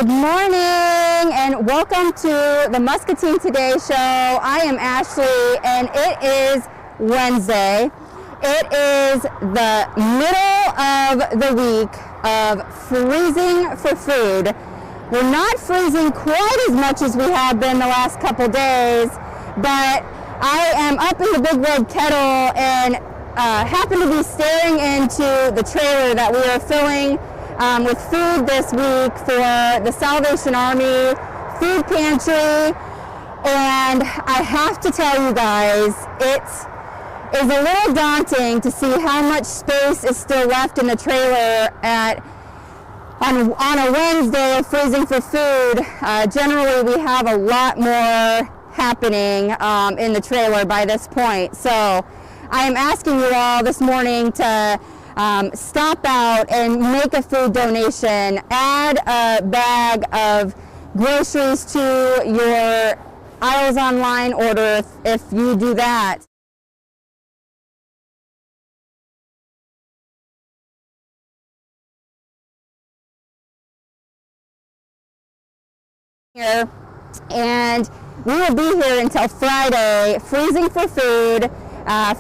Good morning and welcome to the Muscatine Today show. I am Ashley and it is Wednesday. It is the middle of the week of freezing for food. We're not freezing quite as much as we have been the last couple days, but I am up in the big red kettle and happen to be staring into the trailer that we are filling with food this week for the Salvation Army food pantry. And I have to tell you guys, it is a little daunting to see how much space is still left in the trailer on a Wednesday of freezing for food. Generally we have a lot more happening in the trailer by this point. So I am asking you all this morning to stop out and make a food donation. Add a bag of groceries to your Aisles Online order if you do that. Here, and we will be here until Friday, freezing for food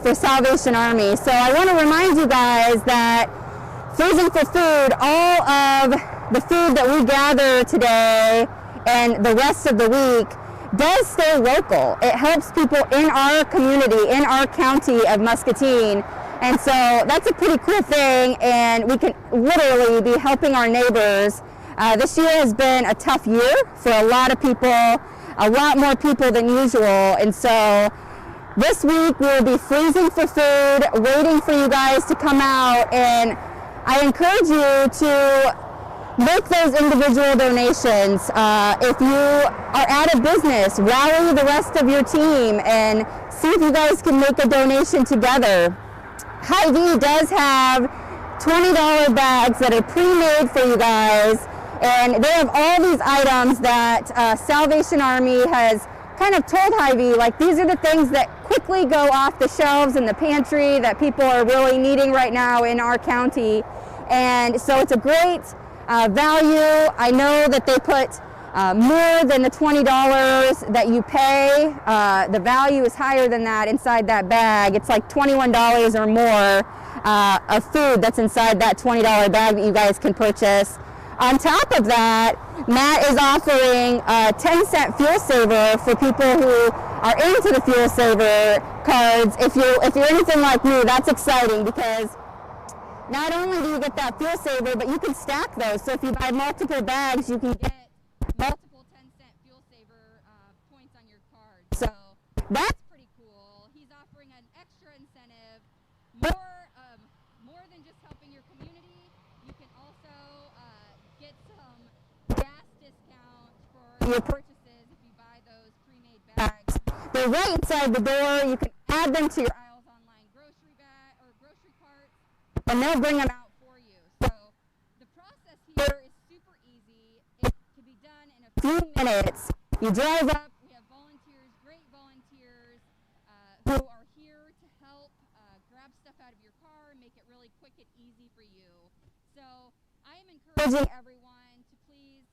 for Salvation Army. So I want to remind you guys that freezing for food, all of the food that we gather today and the rest of the week does stay local. It helps people in our community, in our county of Muscatine. And so that's a pretty cool thing, and we can literally be helping our neighbors. This year has been a tough year for a lot of people, a lot more people than usual. And so this week we will be freezing for food, waiting for you guys to come out. And I encourage you to make those individual donations. If you are at a business, rally the rest of your team and see if you guys can make a donation together. Hy Vee does have $20 bags that are pre-made for you guys. And they have all these items that Salvation Army has kind of told Hy Vee, like, these are the things that quickly go off the shelves in the pantry that people are really needing right now in our county. And so it's a great value. I know that they put more than the $20 that you pay. The value is higher than that inside that bag. It's like $21 or more of food that's inside that $20 bag that you guys can purchase. On top of that, Matt is offering a 10-cent fuel saver for people who are into the fuel saver cards. If you're anything like me, that's exciting because not only do you get that fuel saver, but you can stack those. So if you buy multiple bags, you can get multiple 10-cent fuel saver points on your card. So that's pretty cool. He's offering an extra incentive, more than just helping your community. You can also get some gas discount for your purchases if you buy those pre-made bags. They're right inside the door. You can add them to your Aisles Online grocery bag or grocery cart, and they'll bring them out for you. So the process here is super easy. It can be done in a few minutes. You drive up. We have volunteers, great volunteers, who are here to help grab stuff out of your car, make it really quick and easy for you. So I am encouraging everyone to please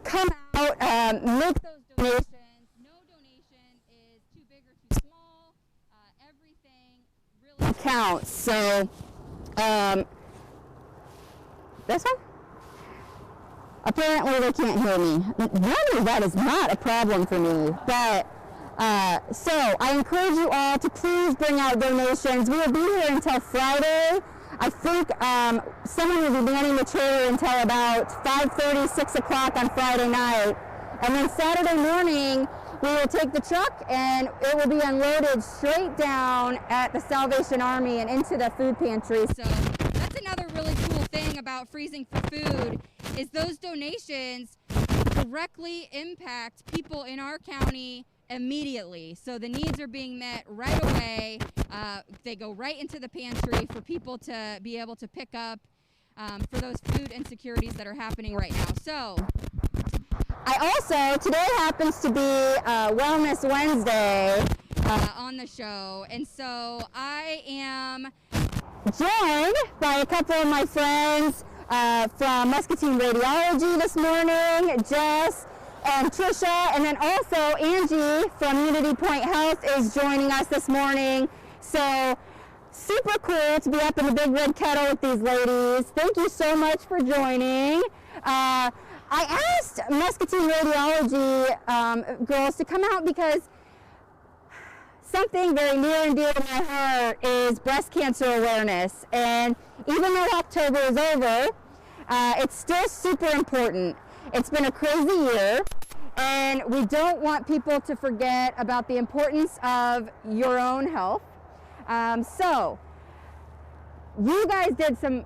come out, make those donations. No donation is too big or too small. Everything really counts. So this one? Apparently they can't hear me. Normally that is not a problem for me, but so I encourage you all to please bring out donations. We will be here until Friday. I think someone will be manning the trailer until about 5:30, 6 o'clock on Friday night. And then Saturday morning, we will take the truck and it will be unloaded straight down at the Salvation Army and into the food pantry. So that's another really cool thing about freezing for food is those donations directly impact people in our county immediately. So the needs are being met right away. They go right into the pantry for people to be able to pick up for those food insecurities that are happening right now. So today happens to be Wellness Wednesday on the show, and so I am joined by a couple of my friends from Muscatine Radiology this morning, Jess and Trisha, and then also Angie from UnityPoint Health is joining us this morning. So super cool to be up in the big red kettle with these ladies. Thank you so much for joining. I asked Muscatine Radiology girls to come out because something very near and dear to my heart is breast cancer awareness. And even though October is over, it's still super important. It's been a crazy year, and we don't want people to forget about the importance of your own health. So you guys did some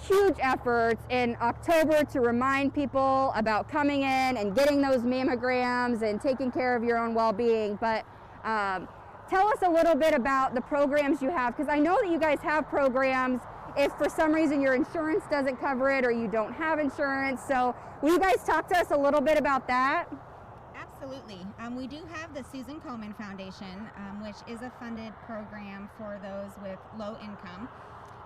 huge efforts in October to remind people about coming in and getting those mammograms and taking care of your own well-being. But tell us a little bit about the programs you have, because I know that you guys have programs if for some reason your insurance doesn't cover it or you don't have insurance. So will you guys talk to us a little bit about that? Absolutely. We do have the Susan Komen Foundation, which is a funded program for those with low income.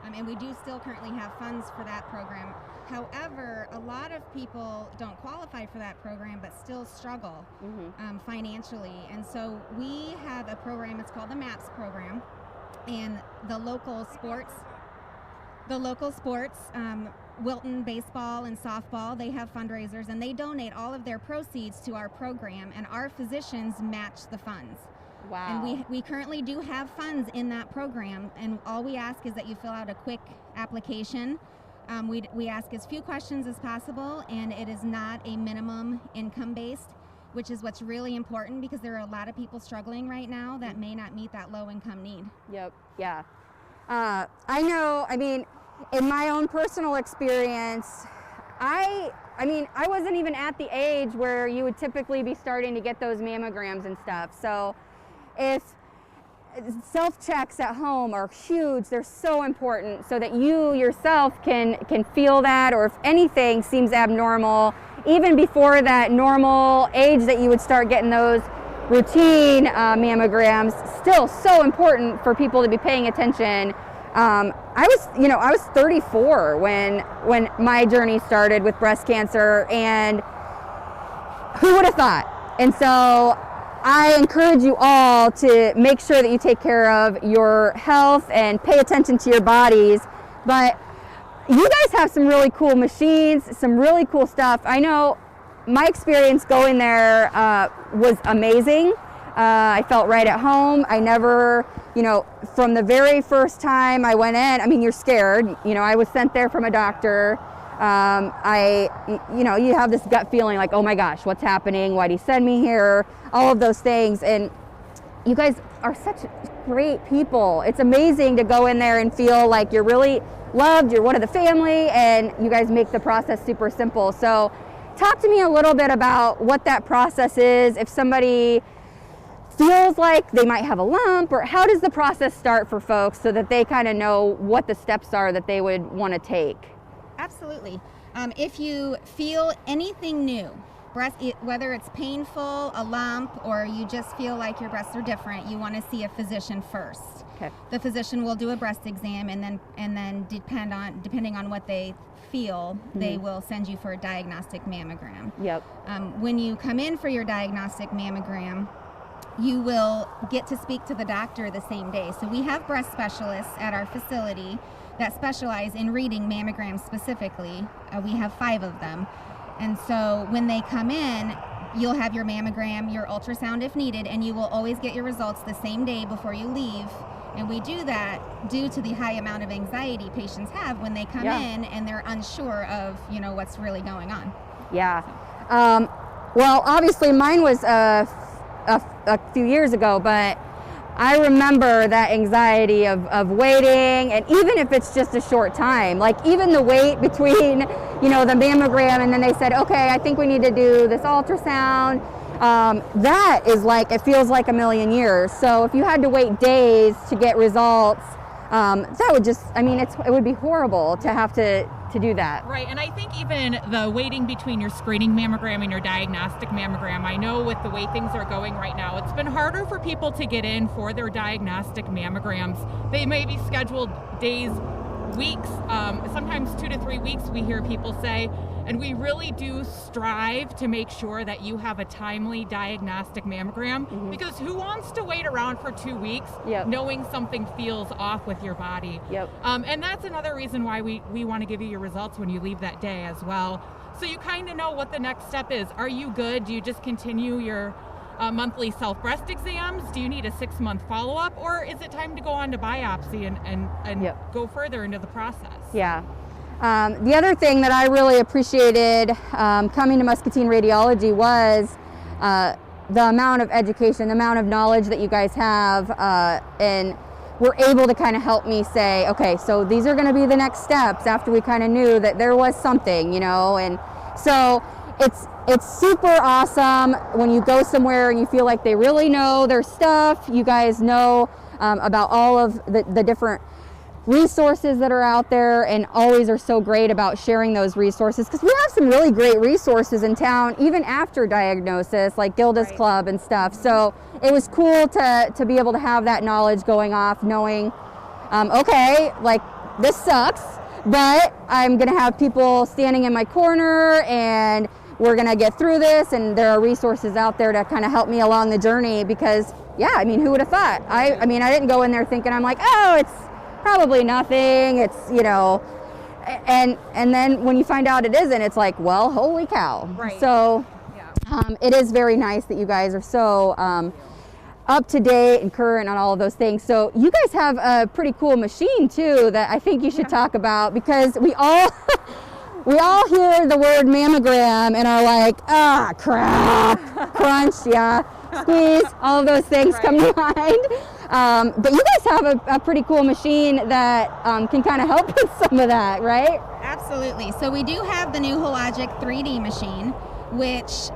And we do still currently have funds for that program. However, a lot of people don't qualify for that program but still struggle financially. And so we have a program, it's called the MAPS program, and the local sports, Wilton baseball and softball, they have fundraisers and they donate all of their proceeds to our program, and our physicians match the funds. Wow. And we currently do have funds in that program, and all we ask is that you fill out a quick application. We ask as few questions as possible, and it is not a minimum income based, which is what's really important because there are a lot of people struggling right now that may not meet that low income need. Yep. Yeah. I know, I mean, in my own personal experience, I wasn't even at the age where you would typically be starting to get those mammograms and stuff. So if self-checks at home are huge, they're so important so that you yourself can feel that, or if anything seems abnormal, even before that normal age that you would start getting those routine mammograms, still so important for people to be paying attention. I was 34 when my journey started with breast cancer, and who would have thought? And so I encourage you all to make sure that you take care of your health and pay attention to your bodies. But you guys have some really cool machines, some really cool stuff. I know my experience going there was amazing. I felt right at home. I never, from the very first time I went in, I mean, you're scared. I was sent there from a doctor. You have this gut feeling like, oh my gosh, what's happening? Why'd he send me here? All of those things. And you guys are such great people. It's amazing to go in there and feel like you're really loved, you're one of the family, and you guys make the process super simple. So talk to me a little bit about what that process is. If somebody feels like they might have a lump, or how does the process start for folks so that they kind of know what the steps are that they would want to take? Absolutely. If you feel anything new, whether it's painful, a lump, or you just feel like your breasts are different, you want to see a physician first. Okay. The physician will do a breast exam, and then depending on what they feel, they will send you for a diagnostic mammogram. Yep. When you come in for your diagnostic mammogram, you will get to speak to the doctor the same day. So we have breast specialists at our facility that specialize in reading mammograms specifically. We have 5 of them. And so when they come in, you'll have your mammogram, your ultrasound if needed, and you will always get your results the same day before you leave. And we do that due to the high amount of anxiety patients have when they come in and they're unsure of, what's really going on. Yeah. Well, obviously mine was a few years ago, but I remember that anxiety of waiting, and even if it's just a short time, like even the wait between, the mammogram and then they said, okay, I think we need to do this ultrasound. That is like, it feels like a million years. So if you had to wait days to get results, that would just, it would be horrible to have to do that. Right, and I think even the waiting between your screening mammogram and your diagnostic mammogram, I know with the way things are going right now, it's been harder for people to get in for their diagnostic mammograms. They may be scheduled days weeks, sometimes 2 to 3 weeks, we hear people say, and we really do strive to make sure that you have a timely diagnostic mammogram, because who wants to wait around for 2 weeks knowing something feels off with your body? And that's another reason why we want to give you your results when you leave that day as well. So you kind of know what the next step is. Are you good? Do you just continue your monthly self-breast exams? Do you need a 6-month follow-up? Or is it time to go on to biopsy and go further into the process? Yeah. The other thing that I really appreciated coming to Muscatine Radiology was the amount of education, the amount of knowledge that you guys have, and were able to kind of help me say, okay, so these are going to be the next steps after we kind of knew that there was something, you know. And so it's super awesome when you go somewhere and you feel like they really know their stuff. You guys know about all of the different resources that are out there, and always are so great about sharing those resources, because we have some really great resources in town even after diagnosis, like Gilda's Club and stuff. So it was cool to be able to have that knowledge going off, knowing okay, like this sucks, but I'm gonna have people standing in my corner and we're gonna get through this, and there are resources out there to kind of help me along the journey. Because yeah, I mean, who would have thought? I mean, I didn't go in there thinking, I'm like, oh, it's probably nothing, it's, you know, and then when you find out it isn't, it's like, well, holy cow. So it is very nice that you guys are so up to date and current on all of those things. So you guys have a pretty cool machine too that I think you should talk about, because we all we all hear the word mammogram and are like, ah, crap, crunch, squeeze, all of those things come to mind. But you guys have a pretty cool machine that can kind of help with some of that, right? Absolutely. So we do have the new Hologic 3D machine, which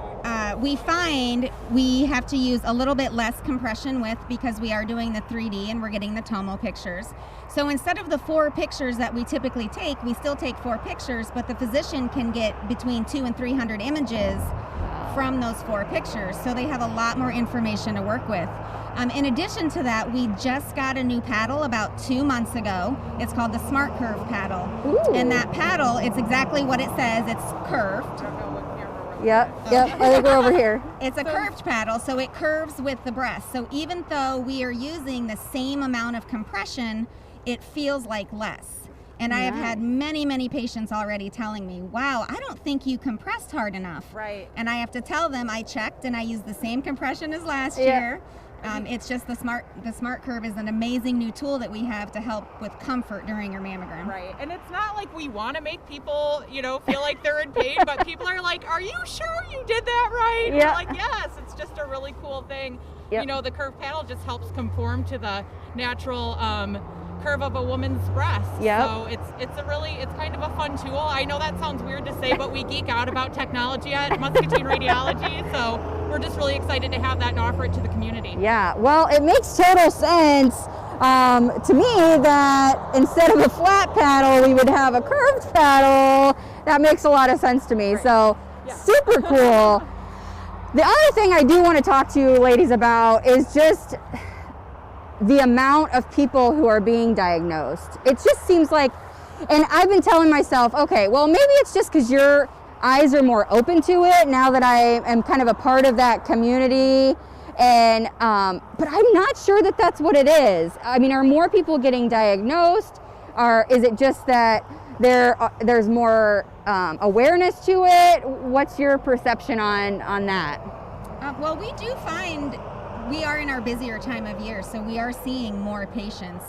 we find we have to use a little bit less compression with, because we are doing the 3D and we're getting the tomo pictures. So instead of the 4 pictures that we typically take, we still take 4 pictures, but the physician can get between 200 and 300 images from those 4 pictures. So they have a lot more information to work with. In addition to that, we just got a new paddle about 2 months ago. It's called the Smart Curve paddle. Ooh. And that paddle, it's exactly what it says. It's curved. Yep, I think we're over here. It's a curved paddle, so it curves with the breast. So even though we are using the same amount of compression, it feels like less. And I have had many, many patients already telling me, wow, I don't think you compressed hard enough. And I have to tell them I checked and I used the same compression as last year. It's just the Smart Curve is an amazing new tool that we have to help with comfort during your mammogram. And it's not like we want to make people, you know, feel like they're in pain, but people are like, are you sure you did that right? We're like, yes, it's just a really cool thing. You know, the curved paddle just helps conform to the natural curve of a woman's breast. So it's kind of a fun tool. I know that sounds weird to say, but we geek out about technology at Muscatine Radiology, so we're just really excited to have that and offer it to the community. Well, it makes total sense to me that instead of a flat paddle, we would have a curved paddle. That makes a lot of sense to me. So super cool. The other thing I do want to talk to you ladies about is just the amount of people who are being diagnosed. It just seems like, and I've been telling myself, okay, well, maybe it's just because your eyes are more open to it now that I am kind of a part of that community. And but I'm not sure that that's what it is. I mean, are more people getting diagnosed, or is it just that there's more awareness to it? What's your perception on that? Well, we do find we are in our busier time of year, so we are seeing more patients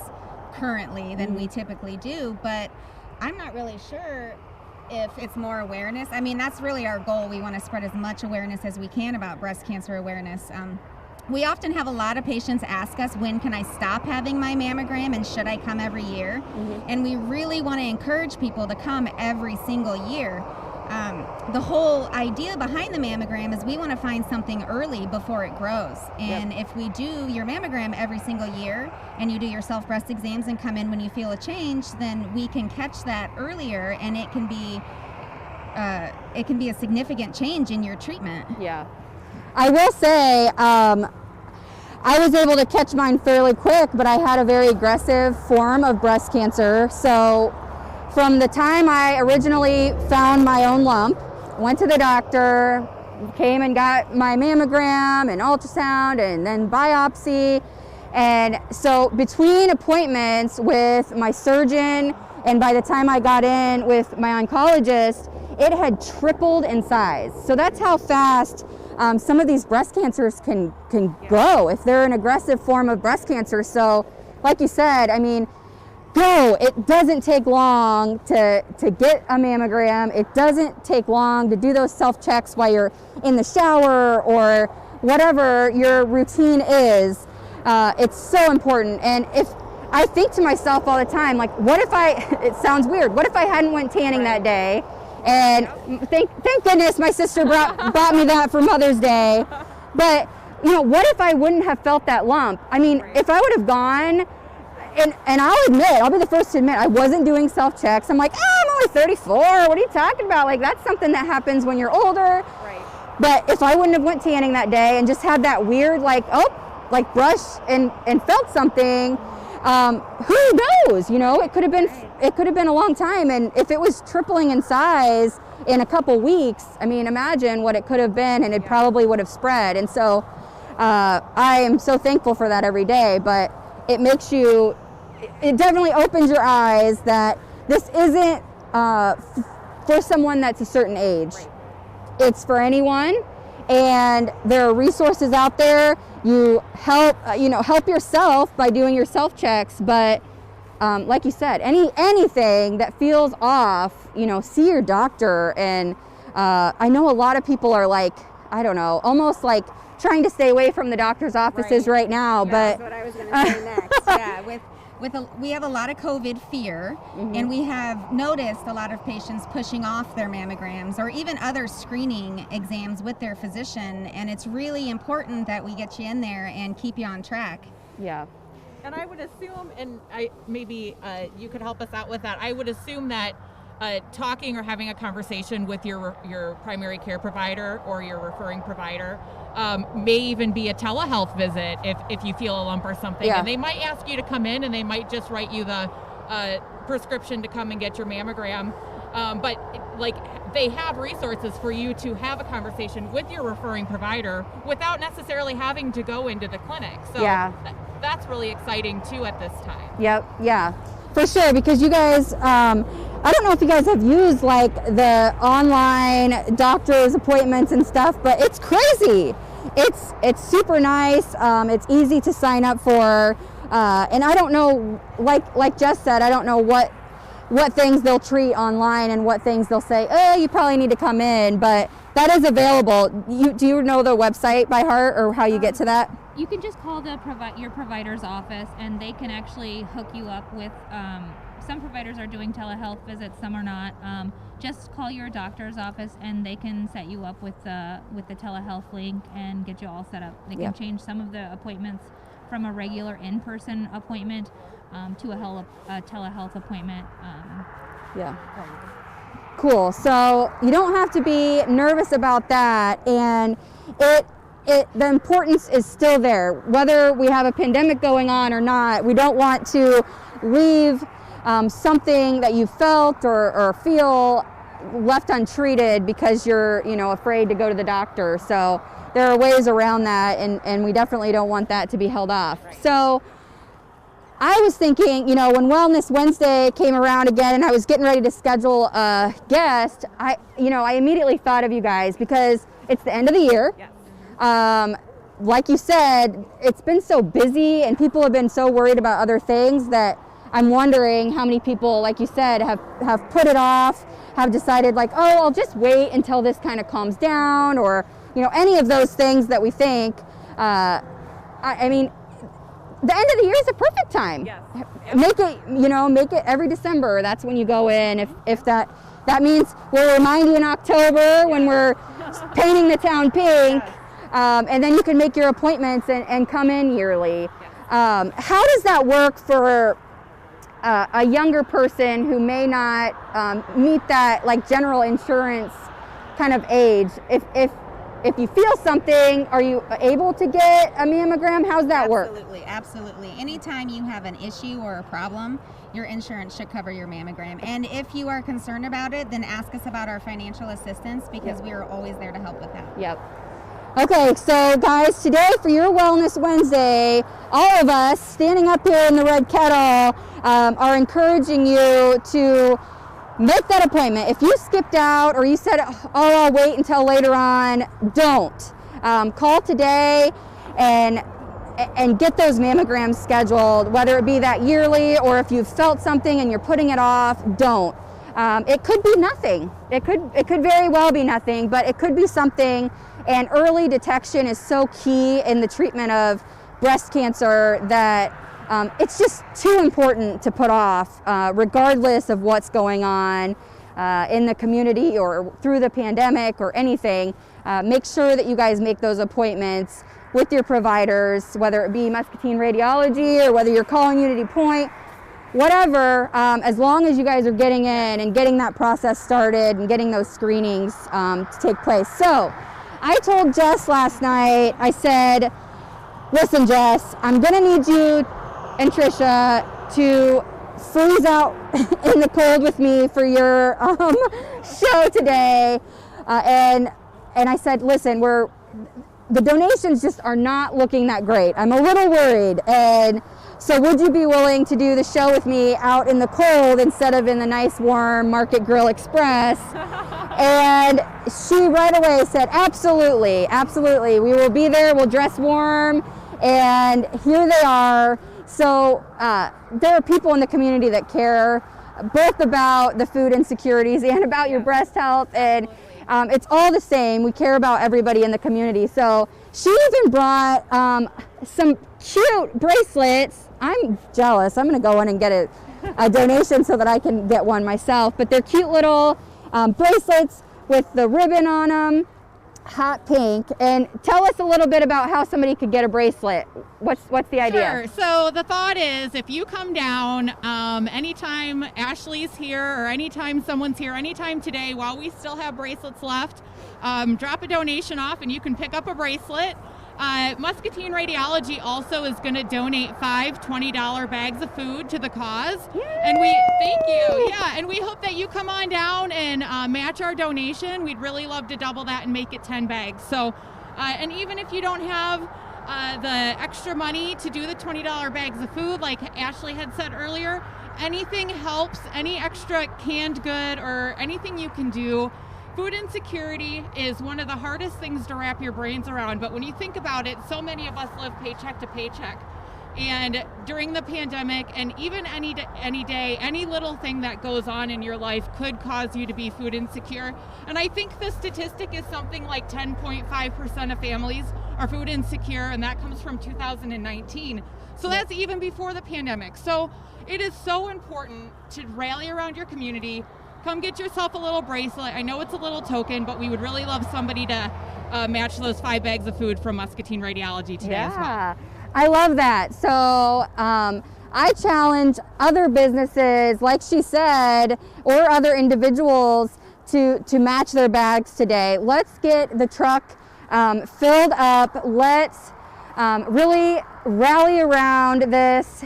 currently than we typically do, but I'm not really sure if it's more awareness. I mean, that's really our goal. We want to spread as much awareness as we can about breast cancer awareness. We often have a lot of patients ask us, when can I stop having my mammogram and should I come every year? And we really want to encourage people to come every single year. The whole idea behind the mammogram is we want to find something early before it grows. And if we do your mammogram every single year and you do your self-breast exams and come in when you feel a change, then we can catch that earlier, and it can be a significant change in your treatment. I will say, I was able to catch mine fairly quick, but I had a very aggressive form of breast cancer. So from the time I originally found my own lump, went to the doctor, came and got my mammogram and ultrasound and then biopsy. And so between appointments with my surgeon and by the time I got in with my oncologist, it had tripled in size. So that's how fast some of these breast cancers can grow if they're an aggressive form of breast cancer. So like you said, I mean, go. It doesn't take long to get a mammogram. It doesn't take long to do those self-checks while you're in the shower or whatever your routine is. It's so important. And if I think to myself all the time, like, what if it sounds weird, what if I hadn't went tanning that day? And thank goodness my sister bought me that for Mother's Day. But, you know, what if I wouldn't have felt that lump? I mean, if I would have gone, and I'll be the first to admit, I wasn't doing self-checks. I'm like, I'm only 34. What are you talking about? Like, that's something that happens when you're older. Right. But if I wouldn't have went tanning that day and just had that weird, like brush and felt something, who knows? You know, it could have been a long time. And if it was tripling in size in a couple weeks, I mean, imagine what it could have been, and it probably would have spread. And so I am so thankful for that every day. But it makes you, it definitely opens your eyes that this isn't for someone that's a certain age. Right. It's for anyone, and there are resources out there. You help yourself by doing your self-checks, but like you said, anything that feels off, you know, see your doctor. And I know a lot of people are like, I don't know, almost like trying to stay away from the doctor's offices right now. That's But what I was going to say next. Yeah, we have a lot of COVID fear, and we have noticed a lot of patients pushing off their mammograms or even other screening exams with their physician, and it's really important that we get you in there and keep you on track. yeah. And I would assume, and maybe you could help us out with that, I would assume that talking or having a conversation with your primary care provider or your referring provider may even be a telehealth visit if you feel a lump or something. Yeah. And they might ask you to come in, and they might just write you the prescription to come and get your mammogram. But like, they have resources for you to have a conversation with your referring provider without necessarily having to go into the clinic. So Yeah. That's really exciting too at this time. Yep, yeah, for sure. Because you guys, I don't know if you guys have used like the online doctor's appointments and stuff, but it's crazy. It's super nice. It's easy to sign up for, and I don't know, like Jess said, I don't know what things they'll treat online and what things they'll say, oh, you probably need to come in, but that is available. Do you know the website by heart, or how you get to that? You can just call your provider's office, and they can actually hook you up with, some providers are doing telehealth visits, some are not. Just call your doctor's office, and they can set you up with the telehealth link and get you all set up. They can change some of the appointments from a regular in-person appointment to a telehealth appointment. Yeah. Cool. So you don't have to be nervous about that, and the importance is still there. Whether we have a pandemic going on or not, we don't want to leave something that you felt or feel left untreated because you're, afraid to go to the doctor. So there are ways around that, and we definitely don't want that to be held off. Right. So I was thinking, when Wellness Wednesday came around again and I was getting ready to schedule a guest, I immediately thought of you guys because it's the end of the year. Yes. Like you said, it's been so busy and people have been so worried about other things that I'm wondering how many people, like you said, have put it off, have decided like, oh, I'll just wait until this kind of calms down, or, any of those things that we think. I mean, the end of the year is a perfect time. Yes. Make it every December. That's when you go in. If that means we'll remind you in October when we're painting the town pink. Yes. And then you can make your appointments and come in yearly. Yes. How does that work for a younger person who may not meet that like general insurance kind of age? If if you feel something, are you able to get a mammogram? How's that work? Absolutely. Anytime you have an issue or a problem, your insurance should cover your mammogram. And if you are concerned about it, then ask us about our financial assistance, because we are always there to help with that. Yep. Okay, so guys, today for your Wellness Wednesday, all of us standing up here in the Red Kettle are encouraging you to make that appointment. If you skipped out or you said, oh, I'll wait until later on, don't. Call today and get those mammograms scheduled, whether it be that yearly or if you've felt something and you're putting it off, don't. It could be nothing. It could very well be nothing, but it could be something. And early detection is so key in the treatment of breast cancer that it's just too important to put off, regardless of what's going on in the community or through the pandemic or anything. Make sure that you guys make those appointments with your providers, whether it be Muscatine Radiology or whether you're calling UnityPoint, whatever, as long as you guys are getting in and getting that process started and getting those screenings to take place. So I told Jess last night, I said, listen, Jess, I'm gonna need you and Trisha to freeze out in the cold with me for your show today. And I said, listen, the donations just are not looking that great. I'm a little worried. And so would you be willing to do the show with me out in the cold instead of in the nice warm Market Grill Express? And she right away said, absolutely, absolutely. We will be there, we'll dress warm. And here they are. So there are people in the community that care both about the food insecurities and about your breast health, and it's all the same. We care about everybody in the community. So she even brought some cute bracelets. I'm jealous. I'm going to go in and get a donation so that I can get one myself. But they're cute little bracelets with the ribbon on them. Hot pink. And tell us a little bit about how somebody could get a bracelet. What's the idea? Sure. So the thought is, if you come down anytime Ashley's here or anytime someone's here, anytime today while we still have bracelets left, drop a donation off and you can pick up a bracelet. Muscatine Radiology also is going to donate 5 $20 bags of food to the cause. Yay! And thank you. Yeah, and we hope that you come on down and match our donation. We'd really love to double that and make it 10 bags. So, and even if you don't have the extra money to do the $20 bags of food, like Ashley had said earlier, anything helps. Any extra canned good or anything you can do. Food insecurity is one of the hardest things to wrap your brains around, but when you think about it, so many of us live paycheck to paycheck. And during the pandemic, and even any day, any little thing that goes on in your life could cause you to be food insecure. And I think the statistic is something like 10.5% of families are food insecure, and that comes from 2019. So that's even before the pandemic. So it is so important to rally around your community. Come get yourself a little bracelet. I know it's a little token, but we would really love somebody to match those 5 bags of food from Muscatine Radiology today as well. I love that. So I challenge other businesses, like she said, or other individuals to match their bags today. Let's get the truck filled up. Let's really rally around this.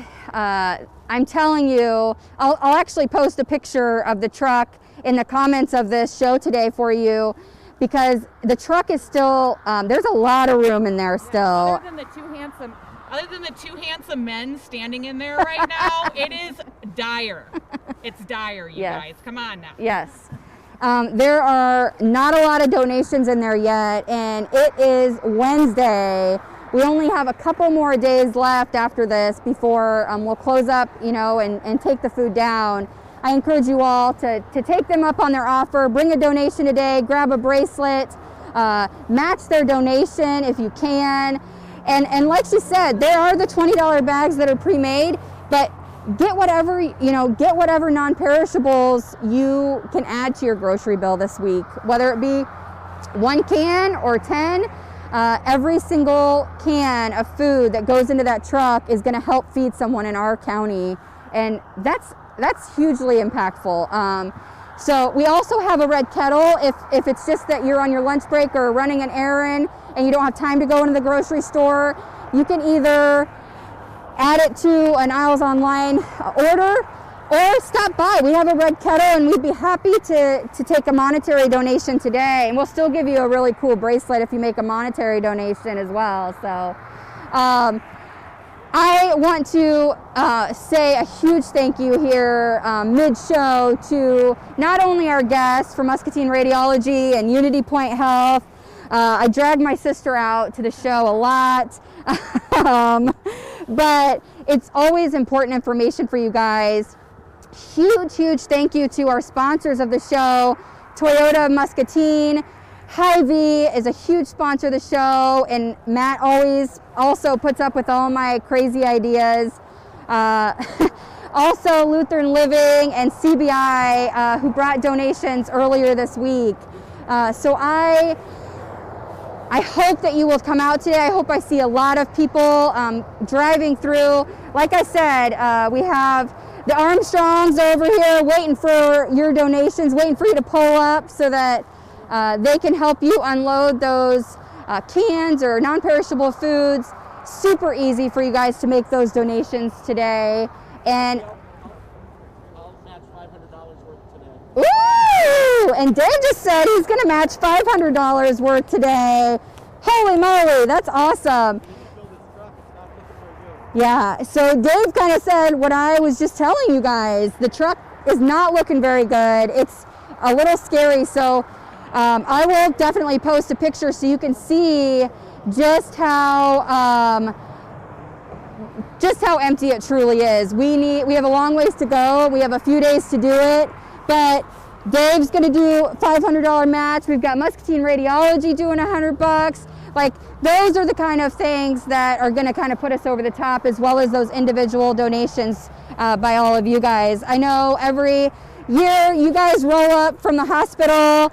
I'm telling you, I'll actually post a picture of the truck in the comments of this show today for you, because the truck is still, there's a lot of room in there still. Other than the two handsome men standing in there right now, it is dire. It's dire, you guys. Come on now. Yes. There are not a lot of donations in there yet, and it is Wednesday. We only have a couple more days left after this before we'll close up, and take the food down. I encourage you all to take them up on their offer. Bring a donation today, grab a bracelet, match their donation if you can. And like she said, there are the $20 bags that are pre-made, but get whatever non-perishables you can add to your grocery bill this week, whether it be 1 can or 10. Every single can of food that goes into that truck is going to help feed someone in our county, and that's hugely impactful. So we also have a red kettle if it's just that you're on your lunch break or running an errand and you don't have time to go into the grocery store. You can either add it to an Aisles Online order or stop by. We have a red kettle and we'd be happy to take a monetary donation today. And we'll still give you a really cool bracelet if you make a monetary donation as well. So I want to say a huge thank you here mid-show to not only our guests from Muscatine Radiology and UnityPoint Health. I dragged my sister out to the show a lot, but it's always important information for you guys. Huge thank you to our sponsors of the show, Toyota Muscatine. Hy Vee is a huge sponsor of the show, and Matt always also puts up with all my crazy ideas. Also Lutheran Living and CBI, who brought donations earlier this week. So I hope that you will come out today. I hope I see a lot of people driving through. Like I said, we have the Armstrongs over here waiting for your donations, waiting for you to pull up so that they can help you unload those cans or non-perishable foods. Super easy for you guys to make those donations today. And I'll match $500 worth today. ooh! And Dave just said he's going to match $500 worth today. Holy moly, that's awesome. Yeah, so Dave kind of said what I was just telling you guys. The truck is not looking very good. It's a little scary, so I will definitely post a picture so you can see just how empty it truly is. We have a long ways to go. We have a few days to do it, but Dave's going to do $500 match. We've got Muscatine Radiology doing $100. Like, those are the kind of things that are going to kind of put us over the top, as well as those individual donations by all of you guys. I know every year you guys roll up from the hospital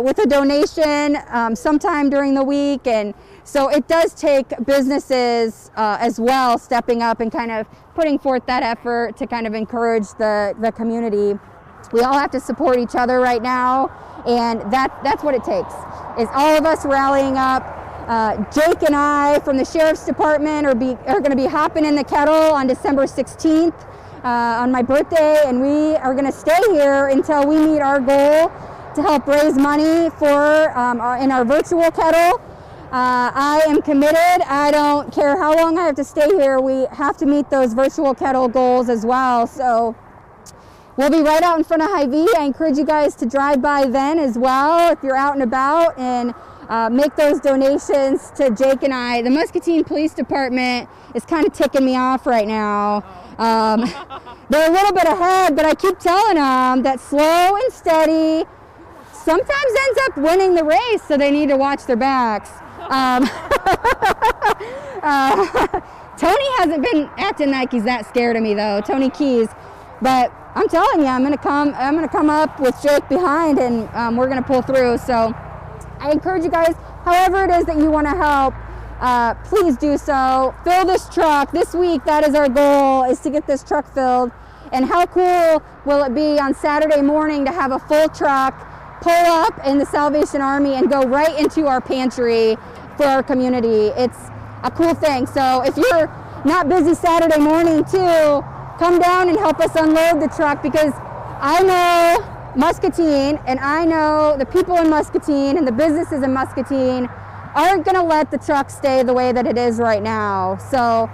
with a donation sometime during the week, and so it does take businesses as well stepping up and kind of putting forth that effort to kind of encourage the community. We all have to support each other right now, and that's what it takes, is all of us rallying up. Jake and I from the Sheriff's Department are going to be hopping in the kettle on December 16th on my birthday, and we are going to stay here until we meet our goal to help raise money for in our virtual kettle. I am committed. I don't care how long I have to stay here. We have to meet those virtual kettle goals as well. So we'll be right out in front of Hy Vee. I encourage you guys to drive by then as well if you're out and about, and make those donations to Jake and I. The Muscatine Police Department is kind of ticking me off right now. They're a little bit ahead, but I keep telling them that slow and steady sometimes ends up winning the race, so they need to watch their backs. Tony hasn't been acting like he's that scared of me though, Tony Keys. But I'm telling you, I'm gonna come up with Jake behind, and we're gonna pull through. So I encourage you guys, however it is that you want to help, please do so. Fill this truck this week. That is our goal, is to get this truck filled. And how cool will it be on Saturday morning to have a full truck pull up in the Salvation Army and go right into our pantry for our community? It's a cool thing. So if you're not busy Saturday morning too, come down and help us unload the truck, because I know Muscatine, and I know the people in Muscatine and the businesses in Muscatine aren't going to let the truck stay the way that it is right now. So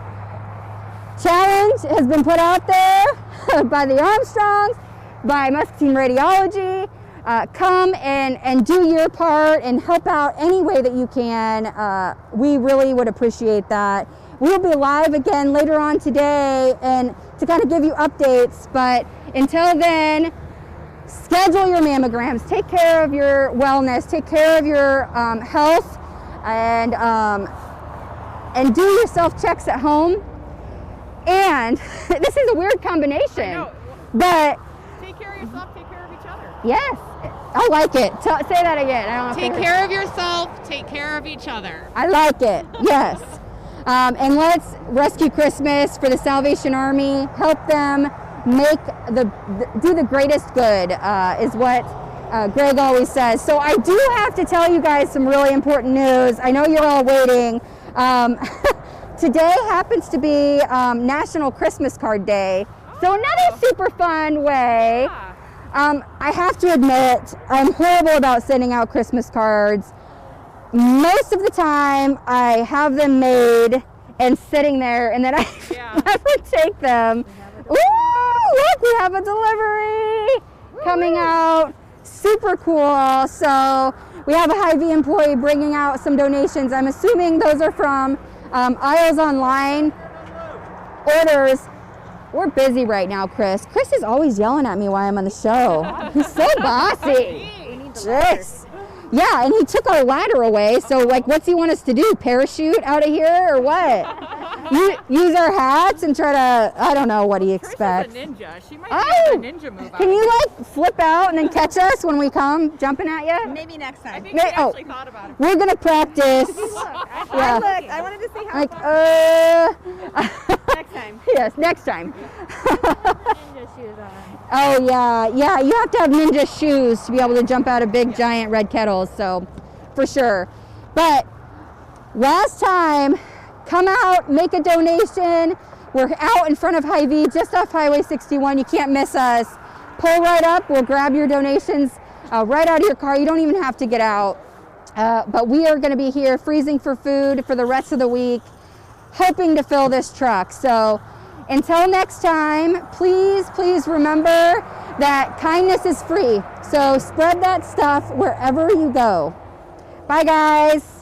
challenge has been put out there by the Armstrongs, by Muscatine Radiology. Come and do your part and help out any way that you can. We really would appreciate that. We'll be live again later on today and to kind of give you updates, but until then, schedule your mammograms, take care of your wellness, take care of your health, and do your self-checks at home. And this is a weird combination, but Take care of yourself, take care of each other. yes, I like it. Say that again. I don't know. Take care of yourself, take care of each other. I like it, yes. And let's rescue Christmas for the Salvation Army, help them do the greatest good, is what Greg always says. So I do have to tell you guys some really important news. I know you're all waiting. Today happens to be National Christmas Card Day. So another super fun way. I have to admit, I'm horrible about sending out Christmas cards. Most of the time, I have them made and sitting there, and then I never take them. Ooh, look, we have a delivery coming out. Super cool. So we have a Hy Vee employee bringing out some donations. I'm assuming those are from Aisles Online orders. We're busy right now, Chris. Chris is always yelling at me while I'm on the show. He's so bossy. Jeez. Yeah, and he took our ladder away. So, like, what's he want us to do? Parachute out of here or what? Use our hats and try to, I don't know what he expects. Chris is a ninja. She might have a ninja move. Can you, like, flip out and then catch us when we come jumping at you? Maybe next time. I think she actually thought about it. We're going to practice. I looked. I wanted to see how Like, next time. Yes, next time. Oh yeah, you have to have ninja shoes to be able to jump out of big giant red kettles, so for sure. But last time, come out, make a donation. We're out in front of Hy Vee, just off Highway 61. You can't miss us. Pull right up, we'll grab your donations right out of your car. You don't even have to get out. But we are gonna be here freezing for food for the rest of the week, hoping to fill this truck. So until next time, please remember that kindness is free. So spread that stuff wherever you go. Bye, guys.